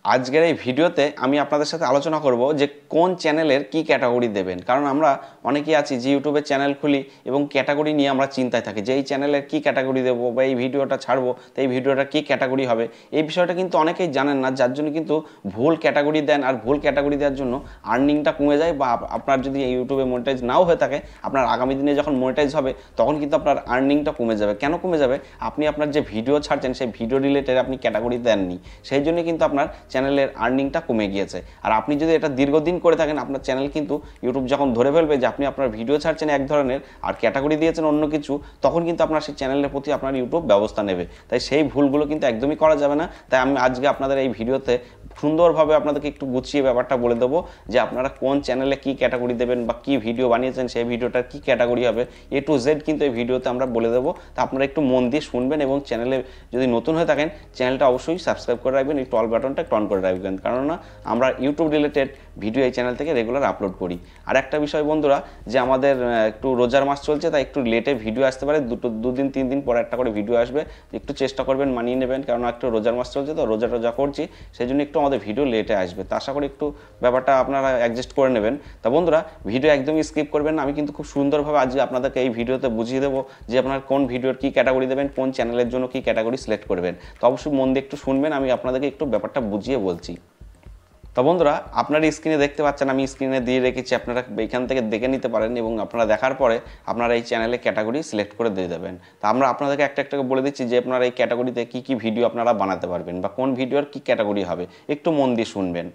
আজকের এই ভিডিওতে আমি আপনাদের সাথে আলোচনা করব যে কোন চ্যানেলের কি ক্যাটাগরি দেবেন। কারণ আমরা অনেকেই আছি যে ইউটিউবে চ্যানেল খুলি এবং ক্যাটাগরি নিয়ে আমরা চিন্তায় থাকি যে এই চ্যানেলের কি ক্যাটাগরি দেবো বা এই ভিডিওটা ছাড়বো তো এই ভিডিওটা কি ক্যাটাগরি হবে। এই বিষয়টা কিন্তু অনেকেই জানেন না, যার জন্য কিন্তু ভুল ক্যাটাগরি দেন, আর ভুল ক্যাটাগরি দেওয়ার জন্য আর্নিংটা কমে যায়, বা আপনার যদি ইউটিউবে মনিটাইজ নাও হয়ে থাকে, আপনার আগামী দিনে যখন মনিটাইজ হবে তখন কিন্তু আপনার আর্নিংটা কমে যাবে। কেন কমে যাবে? আপনি আপনার যে ভিডিও ছাড়ছেন সেই ভিডিও রিলেটেড আপনি ক্যাটাগরি দেননি, সেই জন্য কিন্তু আপনার চ্যানেলের আর্নিংটা কমে গিয়েছে। আর আপনি যদি এটা দীর্ঘদিন করে থাকেন, আপনার চ্যানেল কিন্তু ইউটিউব যখন ধরে ফেলবে যে আপনি আপনার ভিডিও ছাড়ছেন এক ধরনের আর ক্যাটাগরি দিয়েছেন অন্য কিছু, তখন কিন্তু আপনার সেই চ্যানেলের প্রতি আপনার ইউটিউব ব্যবস্থা নেবে। তাই সেই ভুলগুলো কিন্তু একদমই করা যাবে না। তাই আমি আজকে আপনাদের এই ভিডিওতে সুন্দরভাবে আপনাদেরকে একটু গুছিয়ে ব্যাপারটা বলে দেবো যে আপনারা কোন চ্যানেলে কি ক্যাটাগরি দেবেন বা কি ভিডিও বানিয়েছেন সেই ভিডিওটার কি ক্যাটাগরি হবে, A to Z কিন্তু এই ভিডিওতে আমরা বলে দেবো। তা আপনারা একটু মন দিয়ে শুনবেন এবং চ্যানেলে যদি নতুন হয়ে থাকেন চ্যানেলটা অবশ্যই সাবস্ক্রাইব করে রাখবেন, এই অল বাটনটা একটু অন করে রাখবেন, কেননা আমরা ইউটিউব রিলেটেড ভিডিও এই চ্যানেল থেকে রেগুলার আপলোড করি। আর একটা বিষয় বন্ধুরা, যে আমাদের একটু রোজার মাস চলছে, তাই একটু লেটে ভিডিও আসতে পারে, দুদিন 3 দিন পরে একটা করে ভিডিও আসবে। একটু চেষ্টা করবেন মানিয়ে নেবেন, কারণ একটু রোজার মাস চলছে তো রোজা টোজা করছি, সেই জন্য একটু আমাদের ভিডিও লেটে আসবে। তা আশা করি একটু ব্যাপারটা আপনারা অ্যাডজাস্ট করে নেবেন। তা বন্ধুরা, ভিডিও একদমই স্কিপ করবেন না। আমি কিন্তু খুব সুন্দরভাবে আজকে আপনাদেরকে এই ভিডিওতে বুঝিয়ে দেবো যে আপনার কোন ভিডিওর কী ক্যাটাগরি দেবেন, কোন চ্যানেলের জন্য কী ক্যাটাগরি সিলেক্ট করবেন। তো অবশ্যই মন দিয়ে একটু শুনবেন, আমি আপনাদেরকে একটু ব্যাপারটা বুঝিয়ে বলছি। তো বন্ধুরা, আপনার স্ক্রিনে দেখতে পাচ্ছেন, আমি স্ক্রিনে দিয়ে রেখেছি, আপনারা এইখান থেকে দেখে নিতে পারেন এবং আপনারা দেখার পরে আপনারা এই চ্যানেলে ক্যাটাগরি সিলেক্ট করে দিয়ে দেবেন। তা আমরা আপনাদেরকে একটা একটা বলে দিচ্ছি যে আপনারা এই ক্যাটাগরিতে কী কী ভিডিও আপনারা বানাতে পারবেন বা কোন ভিডিওর কী ক্যাটাগরি হবে, একটু মন দিয়ে শুনবেন।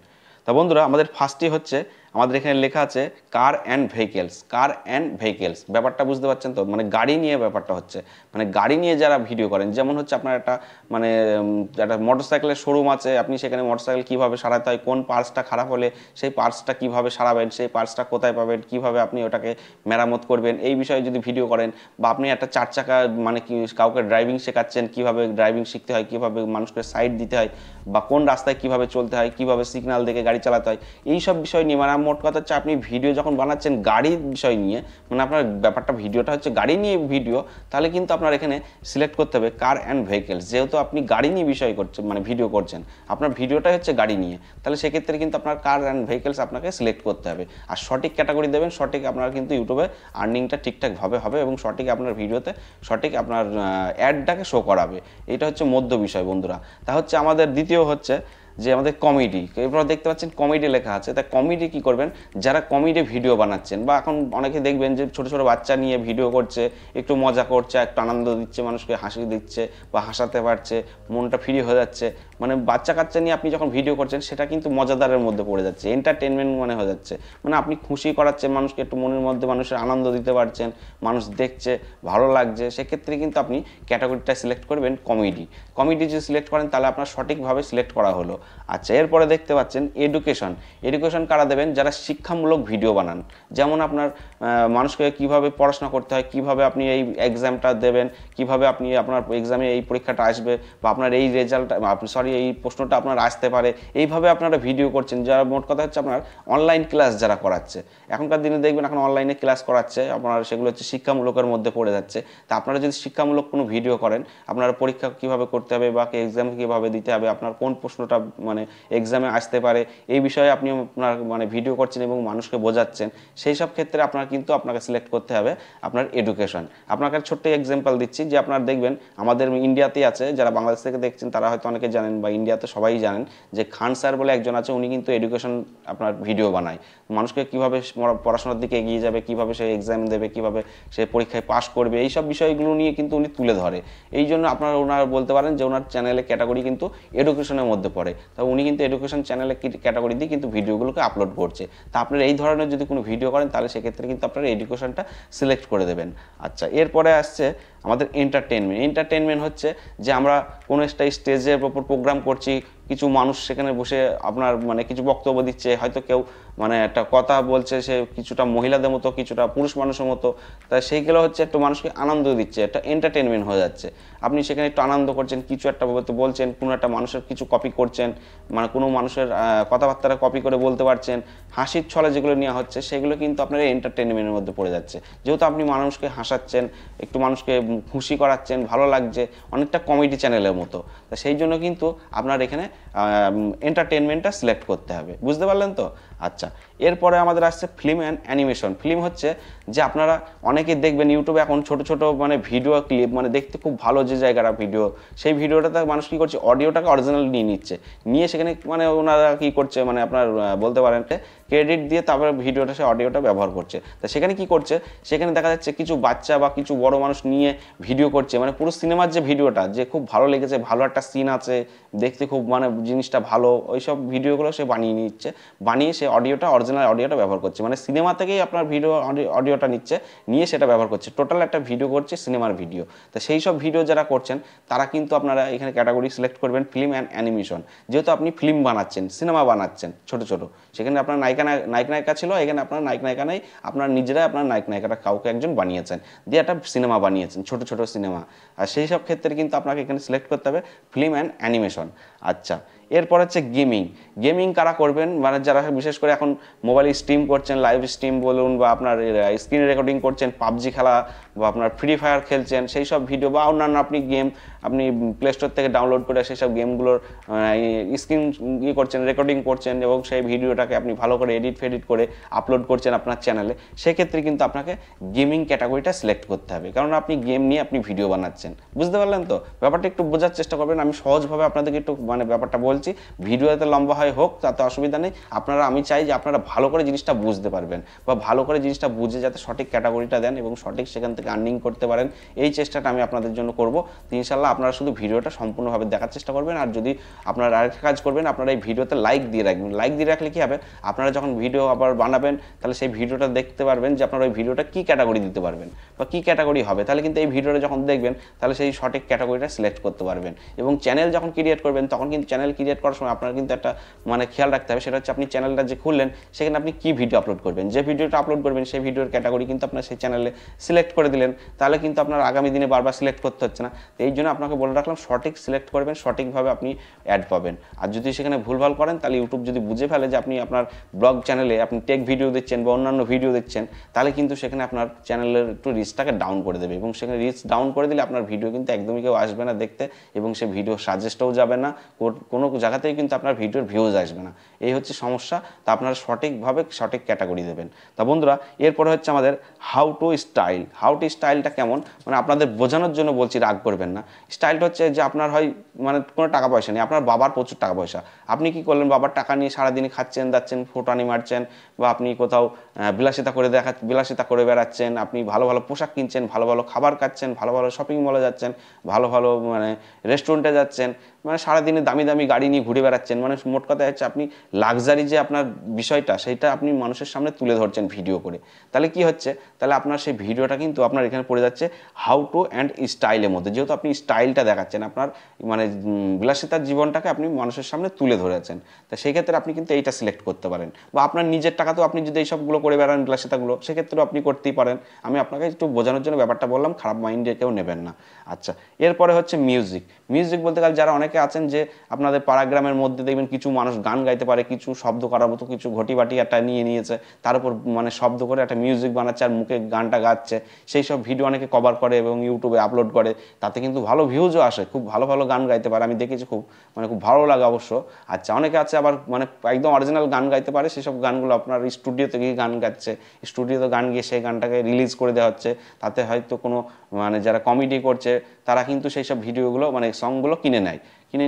তা বন্ধুরা, আমাদের ফার্স্টই হচ্ছে, আমাদের এখানে লেখা আছে car and vehicles. Car and vehicles ব্যাপারটা বুঝতে পারছেন তো, মানে গাড়ি নিয়ে ব্যাপারটা হচ্ছে, মানে গাড়ি নিয়ে যারা ভিডিও করেন, যেমন হচ্ছে আপনার একটা মানে একটা মোটরসাইকেলের শোরুম আছে, আপনি সেখানে মোটরসাইকেল কীভাবে সারাতে হয়, কোন পার্টসটা খারাপ হলে সেই পার্টসটা কীভাবে সারাবেন, সেই পার্টসটা কোথায় পাবেন, কীভাবে আপনি ওটাকে মেরামত করবেন, এই বিষয়ে যদি ভিডিও করেন, বা আপনি একটা 4 চাকা মানে কি কাউকে ড্রাইভিং শেখাচ্ছেন, কীভাবে ড্রাইভিং শিখতে হয়, কীভাবে মানুষকে সাইড দিতে হয়, বা কোন রাস্তায় কীভাবে চলতে হয়, কীভাবে সিগন্যাল দেখে গাড়ি চালাতে হয়, এই সব বিষয় নিয়ে, মানে মোট কথা হচ্ছে আপনি ভিডিও যখন বানাচ্ছেন গাড়ির বিষয় নিয়ে, মানে আপনার ব্যাপারটা ভিডিওটা হচ্ছে গাড়ি নিয়ে ভিডিও, তাহলে কিন্তু আপনার এখানে সিলেক্ট করতে হবে কার অ্যান্ড ভেহিকেলস। যেহেতু আপনি গাড়ি নিয়ে বিষয় করছেন, মানে ভিডিও করছেন, আপনার ভিডিওটাই হচ্ছে গাড়ি নিয়ে, তাহলে সেক্ষেত্রে কিন্তু আপনার কার অ্যান্ড ভেহিকেলস আপনাকে সিলেক্ট করতে হবে। আর সঠিক ক্যাটাগরি দেবেন, সঠিক আপনার কিন্তু ইউটিউবে আর্নিংটা ঠিকঠাকভাবে হবে এবং সঠিক আপনার ভিডিওতে সঠিক আপনার অ্যাডটাকে শো করাবে। এটা হচ্ছে মধ্য বিষয় বন্ধুরা। তা হচ্ছে আমাদের দ্বিতীয় হচ্ছে যে আমাদের কমেডি। এরপর দেখতে পাচ্ছেন কমেডি লেখা আছে। তা কমেডি কী করবেন, যারা কমেডি ভিডিও বানাচ্ছেন, বা এখন অনেকে দেখবেন যে ছোটো ছোটো বাচ্চা নিয়ে ভিডিও করছে, একটু মজা করছে, একটু আনন্দ দিচ্ছে, মানুষকে হাসি দিচ্ছে বা হাসাতে পারছে, মনটা ফ্রি হয়ে যাচ্ছে, মানে বাচ্চা কাচ্চা নিয়ে আপনি যখন ভিডিও করছেন সেটা কিন্তু মজাদারের মধ্যে পড়ে যাচ্ছে, এন্টারটেনমেন্ট মনে হয়ে যাচ্ছে, মানে আপনি খুশি করাচ্ছেন মানুষকে, একটু মনের মধ্যে মানুষের আনন্দ দিতে পারছেন, মানুষ দেখছে, ভালো লাগছে, সেক্ষেত্রে কিন্তু আপনি ক্যাটাগরিটা সিলেক্ট করবেন কমেডি। কমেডি যদি সিলেক্ট করেন তাহলে আপনার সঠিকভাবে সিলেক্ট করা হলো। আচ্ছা, এরপরে দেখতে পাচ্ছেন এডুকেশন। এডুকেশন কারা দেবেন? যারা শিক্ষামূলক ভিডিও বানান, যেমন আপনার মানুষকে কিভাবে পড়াশোনা করতে হয়, কিভাবে আপনি এই এক্সামটা দেবেন, কিভাবে আপনি আপনার এক্সামে এই পরীক্ষাটা আসবে, বা আপনার এই রেজাল্ট এই প্রশ্নটা আপনার আসতে পারে, এইভাবে আপনারা ভিডিও করছেন। যারা মোট কথা হচ্ছে আপনার অনলাইন ক্লাস যারা করাচ্ছে, এখনকার দিনে দেখবেন এখন অনলাইনে ক্লাস করাচ্ছে, আপনার সেগুলো হচ্ছে শিক্ষামূলকের মধ্যে পড়ে যাচ্ছে। তা আপনারা যদি শিক্ষামূলক কোনো ভিডিও করেন, আপনার পরীক্ষা কীভাবে করতে হবে বা এক্সাম কীভাবে দিতে হবে, আপনার কোন প্রশ্নটা মানে এক্সামে আসতে পারে, এই বিষয়ে আপনি আপনার মানে ভিডিও করছেন এবং মানুষকে বোঝাচ্ছেন, সেই সব ক্ষেত্রে আপনাকে সিলেক্ট করতে হবে আপনার এডুকেশন। আপনাকে ছোট্ট এক্সাম্পল দিচ্ছি, যে আপনার দেখবেন আমাদের ইন্ডিয়াতেই আছে, যারা বাংলাদেশ থেকে দেখছেন তারা হয়তো অনেকে জানেন, বা ইন্ডিয়াতে সবাই জানেন যে খান স্যার বলে একজন আছে, উনি কিন্তু এডুকেশন আপনার ভিডিও বানায়, মানুষকে কীভাবে পড়াশোনার দিকে এগিয়ে যাবে, কীভাবে সে এক্সাম দেবে, কীভাবে সে পরীক্ষায় পাশ করবে, এই সব বিষয়গুলো নিয়ে কিন্তু উনি তুলে ধরে। এই জন্য ওনারা বলতে পারেন যে ওনার চ্যানেলে ক্যাটাগরি কিন্তু এডুকেশনের মধ্যে পড়ে। তা উনি কিন্তু এডুকেশন চ্যানেলে ক্যাটাগরি দিয়ে কিন্তু ভিডিওগুলোকে আপলোড করছে। তা আপনার এই ধরনের যদি কোনো ভিডিও করেন তাহলে সেক্ষেত্রে কিন্তু আপনারা এডুকেশনটা সিলেক্ট করে দেবেন। আচ্ছা, এরপরে আসছে আমাদের এন্টারটেনমেন্ট। এন্টারটেনমেন্ট হচ্ছে যে আমরা কোনো একটা স্টেজের ওপর প্রোগ্রাম করছি, কিছু মানুষ সেখানে বসে আপনার মানে কিছু বক্তব্য দিচ্ছে, হয়তো কেউ মানে একটা কথা বলছে, সে কিছুটা মহিলাদের মতো কিছুটা পুরুষ মানুষের মতো, তাই সেইগুলো হচ্ছে একটু মানুষকে আনন্দ দিচ্ছে, একটা এন্টারটেনমেন্ট হয়ে যাচ্ছে। আপনি সেখানে একটু আনন্দ করছেন, কিছু একটা বলছেন, কোনো একটা মানুষের কিছু কপি করছেন, মানে কোনো মানুষের কথাবার্তা কপি করে বলতে পারছেন, হাসির ছলে যেগুলো নেওয়া হচ্ছে সেগুলো কিন্তু আপনার এন্টারটেনমেন্টের মধ্যে পড়ে যাচ্ছে। যেহেতু আপনি মানুষকে হাসাচ্ছেন, একটু মানুষকে খুশি করাচ্ছেন, ভালো লাগছে, অনেকটা কমেডি চ্যানেলের মতো। তা সেই জন্য কিন্তু আপনার এখানে এন্টারটেনমেন্টটা সিলেক্ট করতে হবে। বুঝতে পারলেন তো? আচ্ছা, এরপরে আমাদের আসছে ফিল্ম অ্যান্ড অ্যানিমেশন। ফিল্ম হচ্ছে যে আপনারা অনেকেই দেখবেন ইউটিউবে এখন ছোট ছোট মানে ভিডিও ক্লিপ, মানে দেখতে খুব ভালো যে জায়গাটা ভিডিও, সেই ভিডিওটাতে মানুষ কী করছে, অডিওটাকে অরিজিনাল নিয়ে নিচ্ছে, নিয়ে সেখানে মানে ওনারা কী করছে, মানে আপনার বলতে পারেন ক্রেডিট দিয়ে তারপরে ভিডিওটা, সে অডিওটা ব্যবহার করছে। তা সেখানে কি করছে, সেখানে দেখা যাচ্ছে কিছু বাচ্চা বা কিছু বড় মানুষ নিয়ে ভিডিও করছে, মানে পুরো সিনেমার যে ভিডিওটা যে খুব ভালো লেগেছে, ভালো একটা সিন আছে, দেখতে খুব মানে জিনিসটা ভালো, ওই সব ভিডিওগুলো সে বানিয়ে নিচ্ছে, বানিয়ে সে অডিওটা অরিজিনাল অডিওটা ব্যবহার করছে, মানে সিনেমা থেকেই আপনার ভিডিও অডিওটা নিচ্ছে, নিয়ে সেটা ব্যবহার করছে, টোটাল একটা ভিডিও করছে, সিনেমার ভিডিও। তো সেই সব ভিডিও যারা করছেন তারা কিন্তু আপনারা এখানে ক্যাটাগরি সিলেক্ট করবেন ফিল্ম অ্যান্ড অ্যানিমেশন। যেহেতু আপনি ফিল্ম বানাচ্ছেন, সিনেমা বানাচ্ছেন ছোট ছোট, সেখানে আপনার নায়িকা নায়িকা ছিল, এখানে আপনার নায়িকা নেই, আপনার নিজেরাই আপনার নায়িকাটা কাউকে একজন বানিয়েছেন, দিয়ে একটা সিনেমা বানিয়েছেন, ছোট ছোট সিনেমা। আর সেই সব ক্ষেত্রে কিন্তু আপনাকে এখানে সিলেক্ট করতে হবে ফিল্ম অ্যান্ড অ্যানিমেশন। আচ্ছা, এরপর হচ্ছে গেমিং। গেমিং কারা করবেন, মানে যারা বিশেষ করে এখন মোবাইলে স্ট্রিম করছেন, লাইভ স্ট্রিম বলুন, বা আপনার স্ক্রিন রেকর্ডিং করছেন, পাবজি খেলা বা আপনার ফ্রি ফায়ার খেলছেন, সেই সব ভিডিও বা অন্যান্য আপনি গেম আপনি প্লে স্টোর থেকে ডাউনলোড করে সেই সব গেমগুলোর স্ক্রিন করছেন, রেকর্ডিং করছেন, এবং সেই ভিডিওটাকে আপনি ভালো করে এডিট করে আপলোড করছেন আপনার চ্যানেলে, সেক্ষেত্রে কিন্তু আপনাকে গেমিং ক্যাটাগরিটা সিলেক্ট করতে হবে, কারণ আপনি গেম নিয়ে আপনি ভিডিও বানাচ্ছেন। বুঝতে পারলেন তো? ব্যাপারটা একটু বোঝার চেষ্টা করবেন, আমি সহজভাবে আপনাদেরকে একটু মানে ব্যাপারটা বলছি, ভিডিও যাতে লম্বা হয় হোক তাতে অসুবিধা নেই, আপনারা, আমি চাই যে আপনারা ভালো করে জিনিসটা বুঝতে পারবেন, বা ভালো করে জিনিসটা বুঝে যাতে সঠিক ক্যাটাগরিটা দেন এবং সঠিক সেখান থেকে আর্নিং করতে পারেন, এই চেষ্টাটা আমি আপনাদের জন্য করব। তো ইনশাল্লাহ আপনারা শুধু ভিডিওটা সম্পূর্ণভাবে দেখার চেষ্টা করবেন। আর যদি আপনারা আরেকটা কাজ করবেন, আপনারা এই ভিডিওতে লাইক দিয়ে রাখবেন। লাইক দিয়ে রাখলে কী হবে, আপনারা যখন ভিডিও আবার বানাবেন তাহলে সেই ভিডিওটা দেখতে পারবেন যে আপনারা ওই ভিডিওটা কী ক্যাটাগরি দিতে পারবেন বা কী ক্যাটাগরি হবে, তাহলে কিন্তু এই ভিডিওটা যখন দেখবেন তাহলে সেই সঠিক ক্যাটাগরিটা সিলেক্ট করতে পারবেন। এবং চ্যানেল যখন ক্রিয়েট করবেন তখন কিন্তু চ্যানেল ক্রিয়েট করার সময় আপনার কিন্তু একটা মানে খেয়াল রাখতে হবে, সেটা হচ্ছে আপনি চ্যানেলটা যে খুললেন সেখানে আপনি কী ভিডিও আপলোড করবেন, যে ভিডিওটা আপলোড করবেন সেই ভিডিওর ক্যাটাগরি কিন্তু আপনার সেই চ্যানেলে সিলেক্ট করে দিলেন, তাহলে কিন্তু আপনার আগামী দিনে বারবার সিলেক্ট করতে হচ্ছে না। তো এই জন্য আপনাকে বলে রাখলাম সঠিক সিলেক্ট করবেন, সঠিকভাবে আপনি অ্যাড পাবেন। আর যদি সেখানে ভুলভাল করেন তাহলে ইউটিউব যদি বুঝে ফেলে যে আপনি আপনার ব্লগ চ্যানেলে আপনি টেক ভিডিও দিচ্ছেন বা অন্যান্য ভিডিও দিচ্ছেন, তাহলে কিন্তু সেখানে আপনার চ্যানেলের একটু রিচটাকে ডাউন করে দেবে, এবং সেখানে রিচ ডাউন করে দিলে আপনার ভিডিও কিন্তু একদমই কেউ আসবে না দেখতে, এবং সে ভিডিও সাজেস্টও যাবে না, কোনো জায়গাতেই কিন্তু আপনার ভিডিওর ভিউজ আসবে না। এই হচ্ছে সমস্যা। তা আপনারা সঠিকভাবে সঠিক ক্যাটাগরি দেবেন। তা বন্ধুরা, এরপরে হচ্ছে আমাদের how to style. How to স্টাইলটা কেমন, মানে আপনাদের বোঝানোর জন্য বলছি, রাগ করবেন না। স্টাইলটা হচ্ছে যে আপনার হয় মানে কোনো টাকা পয়সা নেই, আপনার বাবার প্রচুর টাকা পয়সা, আপনি কি করলেন, বাবার টাকা নিয়ে সারাদিনই খাচ্ছেন দাচ্ছেন, ফোটানি মারছেন, বা আপনি কোথাও বিলাসিতা করে বেড়াচ্ছেন, আপনি ভালো ভালো পোশাক কিনছেন, ভালো ভালো খাবার খাচ্ছেন, ভালো ভালো শপিং মলে যাচ্ছেন, ভালো ভালো মানে রেস্টুরেন্টে যাচ্ছেন, মানে সারাদিনে দামি দামি গাড়ি নিয়ে ঘুরে বেড়াচ্ছেন, মানে মোট কথা হচ্ছে আপনি লাক্সারি যে আপনার বিষয়টা সেইটা আপনি মানুষের সামনে তুলে ধরছেন ভিডিও করে। তাহলে কি হচ্ছে, তাহলে আপনার সেই ভিডিওটা কিন্তু আপনার এখানে পড়ে যাচ্ছে হাউ টু অ্যান্ড স্টাইলের মধ্যে, যেহেতু আপনি স্টাইলটা দেখাচ্ছেন, আপনার মানে বিলাসিতার জীবনটাকে আপনি মানুষের সামনে তুলে ধরেছেন। তা সেই ক্ষেত্রে আপনি কিন্তু এইটা সিলেক্ট করতে পারেন, বা আপনার নিজের টাকাতেও আপনি যদি এইসবগুলো করে বেড়ান বিলাসিতাগুলো, সেক্ষেত্রেও আপনি করতেই পারেন। আমি আপনাকে একটু বোঝানোর জন্য ব্যাপারটা বললাম, খারাপ মাইন্ডে কেউ নেবেন না। আচ্ছা, এরপরে হচ্ছে মিউজিক। মিউজিক বলতে গেলে যারা অনেকে আছেন যে আপনাদের পাড়াগ্রামের মধ্যে দেখবেন কিছু মানুষ গান গাইতে পারে, কিছু শব্দ করার মতো কিছু ঘটিবাটি একটা নিয়েছে, তার উপর মানে শব্দ করে একটা মিউজিক বানাচ্ছে আর মুখে গানটা গাচ্ছে, সেই সব ভিডিও অনেকে কভার করে এবং ইউটিউবে আপলোড করে, তাতে কিন্তু ভালো ভিউজও আসে, খুব ভালো ভালো গান গাইতে পারে, আমি দেখেছি, খুব মানে খুব ভালো লাগে অবশ্য। আচ্ছা, অনেকে আছে আবার মানে একদম অরিজিনাল গান গাইতে পারে, সেসব গানগুলো আপনার স্টুডিওতে গিয়ে গান গাচ্ছে, স্টুডিওতে গান গিয়ে সেই গানটাকে রিলিজ করে দেওয়া হচ্ছে, তাতে হয়তো কোনো মানে যারা কমেডি করছে তারা কিন্তু সেই সব ভিডিওগুলো মানে সংগুলো কিনে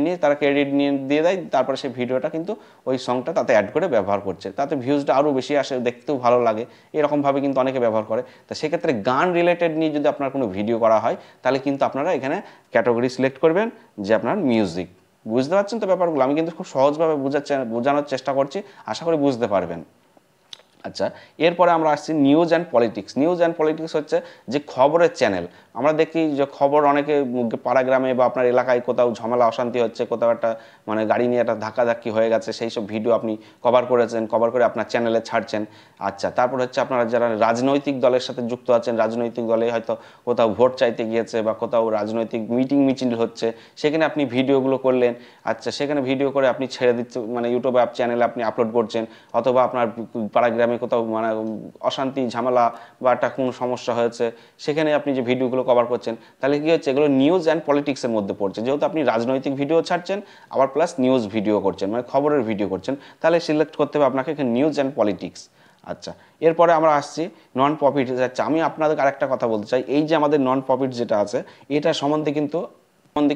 নিয়ে তারা ক্রেডিট নিয়ে দিয়ে দেয়, তারপরে সেই ভিডিওটা কিন্তু ওই সংটা তাতে অ্যাড করে ব্যবহার করছে, তাতে ভিউজটা আরও বেশি আসে, দেখতেও ভালো লাগে, এরকমভাবে কিন্তু অনেকে ব্যবহার করে। তো সেক্ষেত্রে গান রিলেটেড নিয়ে যদি আপনার কোনো ভিডিও করা হয় তাহলে কিন্তু আপনারা এখানে ক্যাটাগরি সিলেক্ট করবেন যে আপনার মিউজিক। বুঝতে পারছেন তো ব্যাপারগুলো? আমি কিন্তু খুব সহজভাবে বোঝানোর চেষ্টা করছি, আশা করি বুঝতে পারবেন। আচ্ছা, এরপরে আমরা আসছি news and politics. News and politics হচ্ছে যে খবরের চ্যানেল, আমরা দেখি যে খবর অনেকে পাড়া গ্রামে বা আপনার এলাকায় কোথাও ঝামেলা অশান্তি হচ্ছে, কোথাও একটা মানে গাড়ি নিয়ে একটা ধাক্কাধাক্কি হয়ে গেছে, সেই সব ভিডিও আপনি কভার করেছেন, কভার করে আপনার চ্যানেলে ছাড়ছেন। আচ্ছা, তারপর হচ্ছে আপনারা যারা রাজনৈতিক দলের সাথে যুক্ত আছেন, রাজনৈতিক দলে হয়তো কোথাও ভোট চাইতে গিয়েছে বা কোথাও রাজনৈতিক মিটিং মিছিল হচ্ছে, সেখানে আপনি ভিডিওগুলো করলেন। আচ্ছা, সেখানে ভিডিও করে আপনি ছেড়ে দিচ্ছে, মানে ইউটিউবে চ্যানেলে আপনি আপলোড করছেন, অথবা আপনার পাড়া গ্রামে কোথাও মানে অশান্তি ঝামেলা বা একটা কোনো সমস্যা হয়েছে, সেখানে আপনি যে ভিডিওগুলো কভার করছেন, তাহলে কি হচ্ছে, এগুলো নিউজ অ্যান্ড পলিটিক্সের মধ্যে পড়ছে। যেহেতু আপনি রাজনৈতিক ভিডিও ছাড়ছেন আবার প্লাস নিউজ ভিডিও করছেন, মানে খবরের ভিডিও করছেন, তাহলে সিলেক্ট করতে হবে আপনাকে এখানে নিউজ অ্যান্ড পলিটিক্স। আচ্ছা, এরপরে আমরা আসছি নন প্রফিট। আচ্ছা, আমি আপনাদের আরেকটা কথা বলতে চাই, এই যে আমাদের নন প্রফিট যেটা আছে, এটা সম্বন্ধে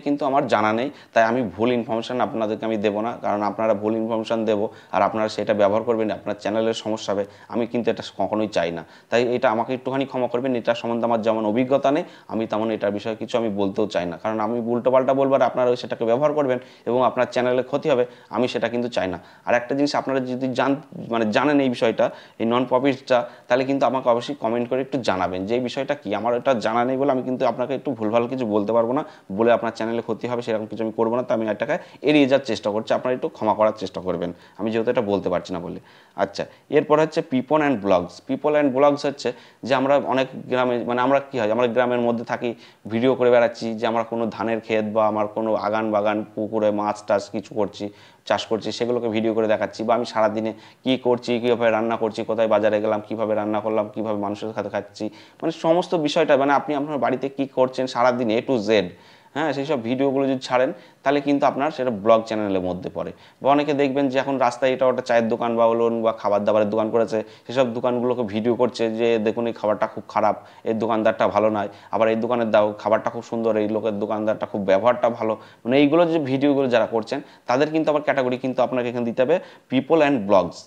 কিন্তু আমার জানা নেই, তাই আমি ভুল ইনফরমেশান আপনাদেরকে আমি দেবো না, কারণ আপনারা ভুল ইনফরমেশান দেবো আর আপনারা সেটা ব্যবহার করবেন, আপনার চ্যানেলের সমস্যা হবে, আমি কিন্তু এটা কখনোই চাই না। তাই এটা আমাকে একটুখানি ক্ষমা করবেন, এটা সম্বন্ধে আমার যেমন অভিজ্ঞতা নেই, আমি তেমন এটার বিষয়ে কিছু আমি বলতেও চাই না, কারণ আমি উল্টোপাল্টা বলবো আর আপনারা সেটাকে ব্যবহার করবেন এবং আপনার চ্যানেলে ক্ষতি হবে, আমি সেটা কিন্তু চাই না। আর একটা জিনিস, আপনারা যদি জানেন এই বিষয়টা, এই নন প্রফিটটা, তাহলে কিন্তু আমাকে অবশ্যই কমেন্ট করে একটু জানাবেন যে এই বিষয়টা কি। আমার এটা জানা নেই বলে আমি কিন্তু আপনাকে একটু ভুলভাল কিছু বলতে পারবো না, বলে আপনার চ্যানেলে ক্ষতি হবে সেরকম কিছু আমি করবো না, তো আমি এটাকে এড়িয়ে যাওয়ার চেষ্টা করছি, আপনারা একটু ক্ষমা করার চেষ্টা করবেন, আমি যেহেতু এটা বলতে পারছি না বলে। আচ্ছা, এরপর হচ্ছে people and blogs. People and blogs হচ্ছে যে আমরা অনেক গ্রামে, মানে আমরা কী হয়, আমরা গ্রামের মধ্যে থাকি, ভিডিও করে বেড়াচ্ছি যে আমরা কোনো ধানের ক্ষেত বা আমার কোনো আগান বাগান পুকুরে মাছ টাছ কিছু করছি, চাষ করছি, সেগুলোকে ভিডিও করে দেখাচ্ছি, বা আমি সারাদিনে কী করছি, কীভাবে রান্না করছি, কোথায় বাজারে গেলাম, কীভাবে রান্না করলাম, কীভাবে মানুষের সাথে খাচ্ছি, মানে সমস্ত বিষয়টা, মানে আপনি আপনার বাড়িতে কী করছেন সারাদিন A to Z, হ্যাঁ, সেই সব ভিডিওগুলো যদি ছাড়েন তাহলে কিন্তু আপনার সেটা ব্লগ চ্যানেলের মধ্যে পড়ে। বা অনেকে দেখবেন যে এখন রাস্তায় এটা ওটা চায়ের দোকান বা বলুন বা খাবার দাবারের দোকান করেছে, সেসব দোকানগুলোকে ভিডিও করছে যে দেখুন এই খাবারটা খুব খারাপ, এই দোকানদারটা ভালো নয়, আবার এই দোকানের দাও খাবারটা খুব সুন্দর, এই লোকের দোকানদারটা খুব ব্যবহারটা ভালো, মানে এইগুলো যে ভিডিওগুলো যারা করছেন তাদের কিন্তু আবার ক্যাটাগরি কিন্তু আপনাকে এখানে দিতে হবে পিপল অ্যান্ড ব্লগস,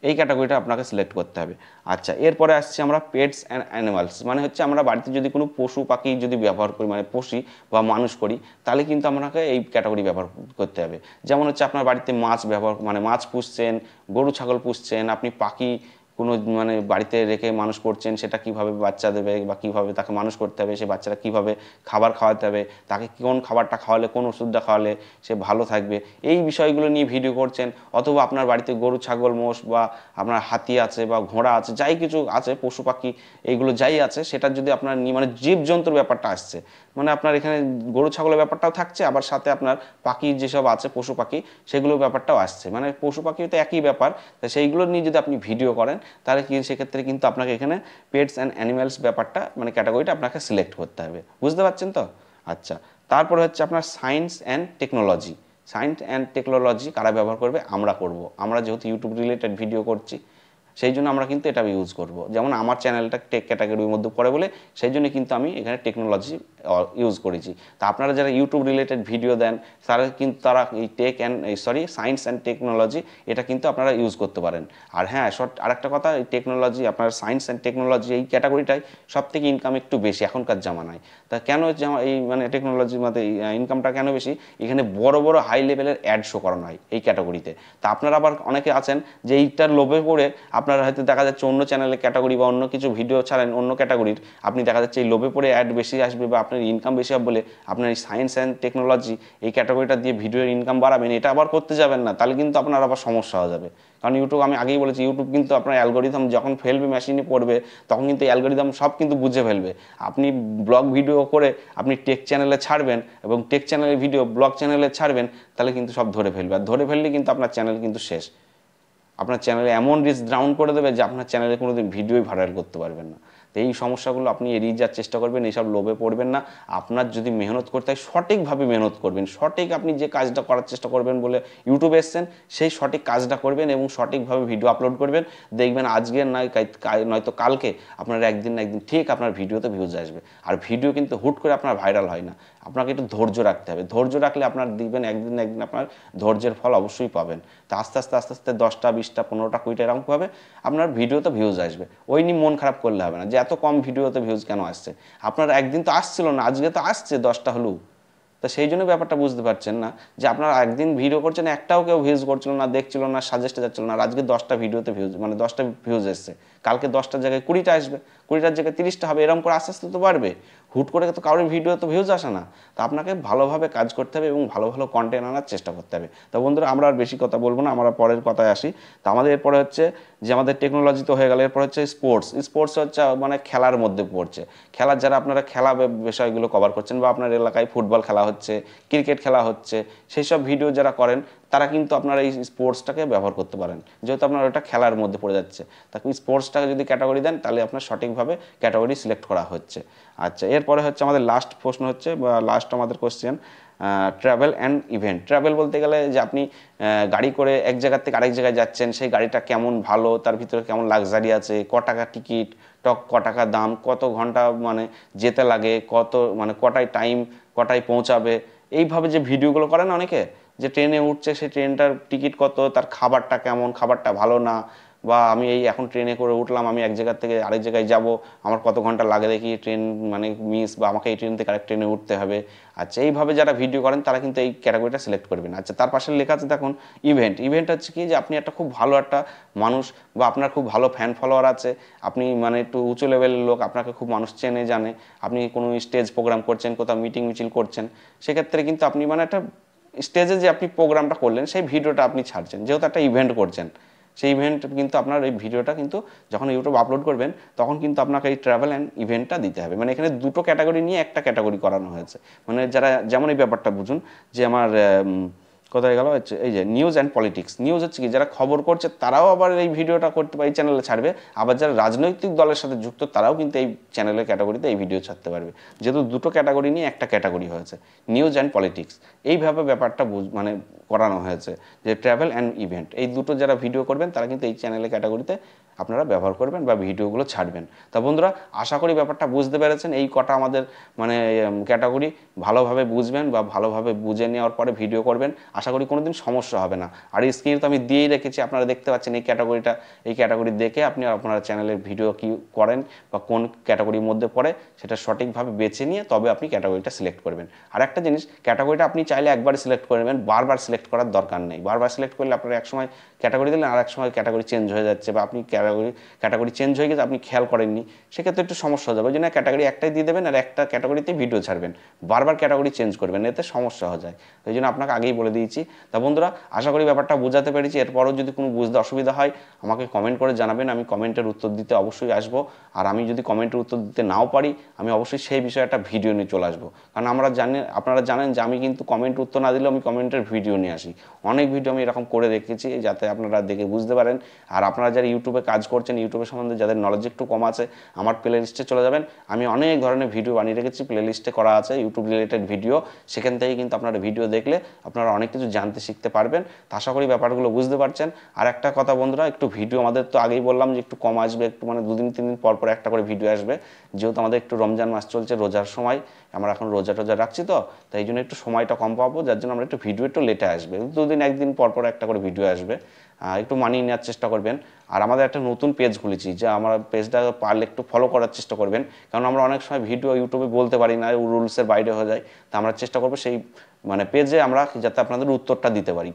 এই ক্যাটাগরিটা আপনাকে সিলেক্ট করতে হবে। আচ্ছা, এরপরে আসছি আমরা পেটস অ্যান্ড অ্যানিমালস, মানে হচ্ছে আমরা বাড়িতে যদি কোনো পশু পাখি যদি ব্যবহার করি, মানে পুষি বা মানুষ করি, তাহলে কিন্তু আপনাকে এই ক্যাটাগরি ব্যবহার করতে হবে। যেমন হচ্ছে আপনার বাড়িতে মাছ ব্যবহার, মানে মাছ পুষছেন, গরু ছাগল পুষছেন, আপনি পাখি কোনো মানে বাড়িতে রেখে মানুষ করছেন, সেটা কিভাবে বাচ্চা দেবে বা কিভাবে তাকে মানুষ করতে হবে, সে বাচ্চারা কিভাবে খাবার খাওয়াতে হবে, তাকে কোন খাবারটা খাওয়ালে, কোন ওষুধটা খাওয়ালে সে ভালো থাকবে, এই বিষয়গুলো নিয়ে ভিডিও করছেন। অথবা আপনার বাড়িতে গরু ছাগল মোষ বা আপনার হাতি আছে বা ঘোড়া আছে, যাই কিছু আছে পশু পাখি, এইগুলো যাই আছে, সেটা যদি আপনার নিয়ে মানে জীবজন্তুর ব্যাপারটা আসছে, মানে আপনার এখানে গরু ছাগলের ব্যাপারটাও থাকছে, আবার সাথে আপনার পাখি যেসব আছে পশু পাখি সেগুলোর ব্যাপারটাও আসছে, মানে পশু পাখি তো একই ব্যাপার, তো সেইগুলো নিয়ে যদি আপনি ভিডিও করেন তাহলে কি সেক্ষেত্রে কিন্তু আপনাকে এখানে পেটস অ্যান্ড অ্যানিম্যালস ব্যাপারটা মানে ক্যাটাগরিটা আপনাকে সিলেক্ট করতে হবে, বুঝতে পারছেন তো? আচ্ছা, তারপরে হচ্ছে আপনার science and technology. Science and technology কারা ব্যবহার করবে? আমরা করব, আমরা যেহেতু ইউটিউব রিলেটেড ভিডিও করছি সেই জন্য আমরা কিন্তু এটা ইউজ করব। যেমন আমার চ্যানেলটা টেক ক্যাটাগরির মধ্যে পড়ে বলে সেই জন্য কিন্তু আমি এখানে টেকনোলজি ইউজ করেছি। তা আপনারা যারা ইউটিউব রিলেটেড ভিডিও দেন তারা এই সায়েন্স অ্যান্ড টেকনোলজি এটা কিন্তু আপনারা ইউজ করতে পারেন। আর হ্যাঁ, আরেকটা কথা, এই টেকনোলজি আপনার সায়েন্স অ্যান্ড টেকনোলজি এই ক্যাটাগরিটাই সবথেকে ইনকাম একটু বেশি এখনকার জামানায়। তা কেন এই মানে টেকনোলজির মধ্যে ইনকামটা কেন বেশি? এখানে বড় বড় হাই লেভেলের অ্যাড শো করানো হয় এই ক্যাটাগরিতে। তা আপনারা আবার অনেকে আছেন যে এইটার লোভে পড়ে আপনারা হয়তো দেখা যাচ্ছে অন্য চ্যানেলে ক্যাটাগরি বা অন্য কিছু ভিডিও ছাড়েন অন্য ক্যাটাগরির, আপনি দেখা যাচ্ছে এই লোভে পড়ে অ্যাড বেশি আসবে বা আপনার ইনকাম বেশি হবে বলে আপনার এই সায়েন্স অ্যান্ড টেকনোলজি এই ক্যাটাগরিটা দিয়ে ভিডিওর ইনকাম বাড়াবেন, এটা আবার করতে যাবেন না, তাহলে কিন্তু আপনার আবার সমস্যা হয়ে যাবে। কারণ ইউটিউব, আমি আগেই বলেছি, ইউটিউব কিন্তু আপনার অ্যালগোরিদম যখন ফেলবে, মেশিনে পড়বে, তখন কিন্তু অ্যালগোরিদম সব কিন্তু বুঝে ফেলবে। আপনি ব্লগ ভিডিও করে আপনি টেক চ্যানেলে ছাড়বেন এবং টেক চ্যানেলের ভিডিও ব্লগ চ্যানেলে ছাড়বেন, তাহলে কিন্তু সব ধরে ফেলবে, আর ধরে ফেললে কিন্তু আপনার চ্যানেল কিন্তু শেষ। আপনার চ্যানেলে এমন রিচ ডাউন করে দেবে যে আপনার চ্যানেলে কোনোদিন ভিডিওই ভাইরাল করতে পারবেন না। তো এই সমস্যাগুলো আপনি এড়িয়ে যাওয়ার চেষ্টা করবেন, এইসব লোভে পড়বেন না। আপনার যদি মেহনত করতে হয় সঠিকভাবে মেহনত করবেন, সঠিক আপনি যে কাজটা করার চেষ্টা করবেন বলে ইউটিউবে এসছেন সেই সঠিক কাজটা করবেন এবং সঠিকভাবে ভিডিও আপলোড করবেন। দেখবেন আজকের নয়তো কালকে আপনার একদিন না একদিন ঠিক আপনার ভিডিওতে ভিউজ আসবে। আর ভিডিও কিন্তু হুট করে আপনার ভাইরাল হয় না, আপনাকে একটু ধৈর্য রাখতে হবে। ধৈর্য রাখলে আপনার দেখবেন একদিন না একদিন আপনার ধৈর্যের ফল অবশ্যই পাবেন। তো আস্তে আস্তে 10টা 20টা 15টা 20টা এরকম হবে আপনার ভিডিওতে ভিউজ আসবে। ওই নিয়ে মন খারাপ করলে হবে না যে এত কম ভিডিওতে ভিউজ কেন আসছে। আপনার একদিন তো আসছিল না, আজকে তো আসছে 10টা হলেও। তো সেই জন্য ব্যাপারটা বুঝতে পারছেন না যে আপনার একদিন ভিডিও করছেন, একটাও কেউ ভিউজ করছিল না, দেখছিল না, সাজেস্টে যাচ্ছিল না, আর আজকে 10টা ভিডিওতে ভিউজ, মানে 10টা ভিউজ এসছে, কালকে 10টার জায়গায় 20টা আসবে। 20টার জায়গায় 30টা হবে, এরকম করে আস্তে আস্তে তো বাড়বে। হুট করে তো কারোর ভিডিও তো ভিউজ আসে না। তো আপনাকে ভালোভাবে কাজ করতে হবে এবং ভালো ভালো কন্টেন্ট আনার চেষ্টা করতে হবে। তো বন্ধুরা, আমরা আর বেশি কথা বলবো না, আমরা পরের কথায় আসি। তো আমাদের এরপরে হচ্ছে যে আমাদের টেকনোলজি তো হয়ে গেল, এরপর হচ্ছে স্পোর্টস হচ্ছে মানে খেলার মধ্যে পড়ছে। খেলার যারা আপনারা খেলা বিষয়গুলো কভার করছেন, বা আপনার এলাকায় ফুটবল খেলা হচ্ছে, ক্রিকেট খেলা হচ্ছে, সেই সব ভিডিও যারা করেন তারা কিন্তু আপনারা এই স্পোর্টসটাকে ব্যবহার করতে পারেন, যেহেতু আপনার ওটা খেলার মধ্যে পড়ে যাচ্ছে। তাকে স্পোর্টসটাকে যদি ক্যাটাগরি দেন তাহলে আপনার সঠিকভাবে ক্যাটাগরি সিলেক্ট করা হচ্ছে। আচ্ছা, এরপরে হচ্ছে আমাদের লাস্ট প্রশ্ন হচ্ছে, বা লাস্ট আমাদের question, travel and event. Travel বলতে গেলে যে আপনি গাড়ি করে এক জায়গা থেকে আরেক জায়গায় যাচ্ছেন, সেই গাড়িটা কেমন ভালো, তার ভিতরে কেমন লাক্সারি আছে, ক টাকা টিকিট, ক টাকা দাম, কত ঘন্টা মানে যেতে লাগে, কত মানে কটায় টাইম, কটায় পৌঁছাবে, এইভাবে যে ভিডিওগুলো করেন অনেকে, যে ট্রেনে উঠছে সেই ট্রেনটার টিকিট কত, তার খাবারটা কেমন, খাবারটা ভালো না, বা আমি এই এখন ট্রেনে করে উঠলাম, আমি এক জায়গা থেকে আরেক জায়গায় যাব, আমার কত ঘন্টা লাগে দেখি, ট্রেন মানে মিস, বা আমাকে এই ট্রেন থেকে আরেক ট্রেনে উঠতে হবে। আচ্ছা, এইভাবে যারা ভিডিও করেন তারা কিন্তু এই ক্যাটাগরিটা সিলেক্ট করবেন। আচ্ছা, তার পাশে লেখা আছে দেখুন ইভেন্ট হচ্ছে কি, যে আপনি একটা খুব ভালো একটা মানুষ, বা আপনার খুব ভালো ফ্যান ফলোয়ার আছে, আপনি মানে একটু উঁচু লেভেলের লোক, আপনাকে খুব মানুষ চেনে জানে, আপনি কোনো স্টেজ প্রোগ্রাম করছেন, কোথাও মিটিং মিছিল করছেন, সেক্ষেত্রে কিন্তু আপনি মানে একটা স্টেজে যে আপনি প্রোগ্রামটা করলেন সেই ভিডিওটা আপনি ছাড়ছেন, যেহেতু একটা ইভেন্ট করছেন, সেই ইভেন্ট কিন্তু আপনার এই ভিডিওটা কিন্তু যখন ইউটিউব আপলোড করবেন তখন কিন্তু আপনাকে এই ট্রাভেল অ্যান্ড ইভেন্টটা দিতে হবে। মানে এখানে দুটো ক্যাটাগরি নিয়ে একটা ক্যাটাগরি করানো হয়েছে। মানে যারা যেমন এই ব্যাপারটা বুঝুন, যে আমার কোথায় গেল হচ্ছে এই যে নিউজ অ্যান্ড পলিটিক্স। নিউজ হচ্ছে কি, যারা খবর করছে তারাও আবার এই ভিডিওটা করতে পারে, এই চ্যানেলে ছাড়বে। আবার যারা রাজনৈতিক দলের সাথে যুক্ত তারাও কিন্তু এই চ্যানেলের ক্যাটাগরিতে এই ভিডিও ছাড়তে পারবে, যেহেতু দুটো ক্যাটাগরি নিয়ে একটা ক্যাটাগরি হয়েছে, নিউজ অ্যান্ড পলিটিক্স। এইভাবে ব্যাপারটা মানে করানো হয়েছে, যে ট্রাভেল অ্যান্ড ইভেন্ট, এই দুটো যারা ভিডিও করবেন তারা কিন্তু এই চ্যানেলের ক্যাটাগরিতে আপনারা ব্যবহার করবেন বা ভিডিওগুলো ছাড়বেন। তা বন্ধুরা, আশা করি ব্যাপারটা বুঝতে পেরেছেন। এই কটা আমাদের মানে ক্যাটাগরি ভালোভাবে বুঝবেন, বা ভালোভাবে বুঝে নেওয়ার পরে ভিডিও করবেন, আশা করি কোনোদিন সমস্যা হবে না। আর এই স্ক্রিনে তো আমি দিয়েই রেখেছি, আপনারা দেখতে পাচ্ছেন এই ক্যাটাগরিটা, এই ক্যাটাগরি দেখে আপনি আপনার চ্যানেলের ভিডিও কি করেন বা কোন ক্যাটাগরির মধ্যে পড়ে সেটা সঠিকভাবে বেছে নিয়ে তবে আপনি ক্যাটাগরিটা সিলেক্ট করবেন। আর একটা জিনিস, ক্যাটাগরিটা আপনি চাইলে একবার সিলেক্ট করবেন, বারবার সিলেক্ট করার দরকার নেই। বারবার সিলেক্ট করলে আপনার এক সময় ক্যাটাগরি দিলেন আর এক সময় ক্যাটাগরি চেঞ্জ হয়ে যাচ্ছে, বা আপনি ক্যাটাগরি চেঞ্জ হয়ে গেছে আপনি খেয়াল করেননি, সেক্ষেত্রে একটু সমস্যা হয়ে যাবে। ওই জন্য ক্যাটাগরি একটাই দিয়ে দেবেন আর একটা ক্যাটাগরিতে ভিডিও ছাড়বেন, বারবার ক্যাটাগরি চেঞ্জ করবেন, এতে সমস্যা হয়ে যায়। ওই জন্য আপনাকে আগেই বলে দিয়েছি। তা বন্ধুরা, আশা করি ব্যাপারটা বোঝাতে পেরেছি। এরপরও যদি কোনো বুঝতে অসুবিধা হয় আমাকে কমেন্ট করে জানাবেন, আমি কমেন্টের উত্তর দিতে অবশ্যই আসবো। আর আমি যদি কমেন্টের উত্তর দিতে নাও পারি, আমি অবশ্যই সেই বিষয়ে একটা ভিডিও নিয়ে চলে আসবো। কারণ আপনারা জানেন যে আমি কিন্তু কমেন্ট উত্তর না দিলেও আমি কমেন্টের ভিডিও নিয়ে আসি। অনেক ভিডিও আমি এরকম করে রেখেছি যাতে আপনারা দেখে বুঝতে পারেন। আর আপনারা যারা ইউটিউবে কাজ করছেন, ইউটিউবের সম্বন্ধে যাদের নলেজ একটু কম আছে, আমার প্লে লিস্টে চলে যাবেন। আমি অনেক ধরনের ভিডিও বানিয়ে রেখেছি, প্লে লিস্টে করা আছে ইউটিউব রিলেটেড ভিডিও। সেখান থেকে কিন্তু আপনারা ভিডিও দেখলে আপনারা অনেক কিছু জানতে শিখতে পারবেন। তা আশা করি ব্যাপারগুলো বুঝতে পারছেন। আর একটা কথা বন্ধুরা, একটু ভিডিও আমাদের তো আগেই বললাম যে একটু কম আসবে, একটু মানে 2-3 দিন পর পর একটা করে ভিডিও আসবে, যেহেতু আমাদের একটু রমজান মাস চলছে, রোজার সময়, আমরা এখন রোজা টোজা রাখছি, তো তাই জন্য একটু সময়টা কম পাবো, যার জন্য আমরা একটু ভিডিও একটু লেটে আসবে, 2-1 দিন পর পর একটা করে ভিডিও আসবে। একটু মানিয়ে নেওয়ার চেষ্টা করবেন। আর আমাদের একটা নতুন পেজ খুলেছি, যে আমার পেজটা পারলে একটু ফলো করার চেষ্টা করবেন, কারণ আমরা অনেক সময় ভিডিও ইউটিউবে বলতে পারি না, রুলসের বাইরে হয়ে যায়। তা আমরা চেষ্টা করবো সেই মানে পেজে আমরা যাতে আপনাদের উত্তরটা দিতে পারি।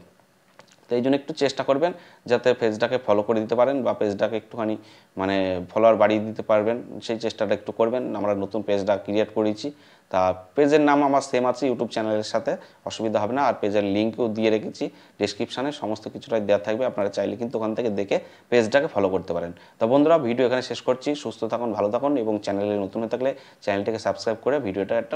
তো এই জন্য একটু চেষ্টা করবেন যাতে পেজটাকে ফলো করে দিতে পারেন, বা পেজটাকে একটুখানি মানে ফলোয়ার বাড়িয়ে দিতে পারবেন, সেই চেষ্টাটা একটু করবেন। আমরা নতুন পেজটা ক্রিয়েট করেছি, তা পেজের নাম আমার সেম আছে ইউটিউব চ্যানেলের সাথে, অসুবিধা হবে না। আর পেজের লিঙ্কও দিয়ে রেখেছি ডিসক্রিপশানে, সমস্ত কিছুটাই দেওয়া থাকবে, আপনারা চাইলে কিন্তু ওখান থেকে দেখে পেজটাকে ফলো করতে পারেন। তো বন্ধুরা, ভিডিও এখানে শেষ করছি। সুস্থ থাকুন, ভালো থাকুন, এবং চ্যানেলে নতুন হয়ে থাকলে চ্যানেলটিকে সাবস্ক্রাইব করে ভিডিওটা একটা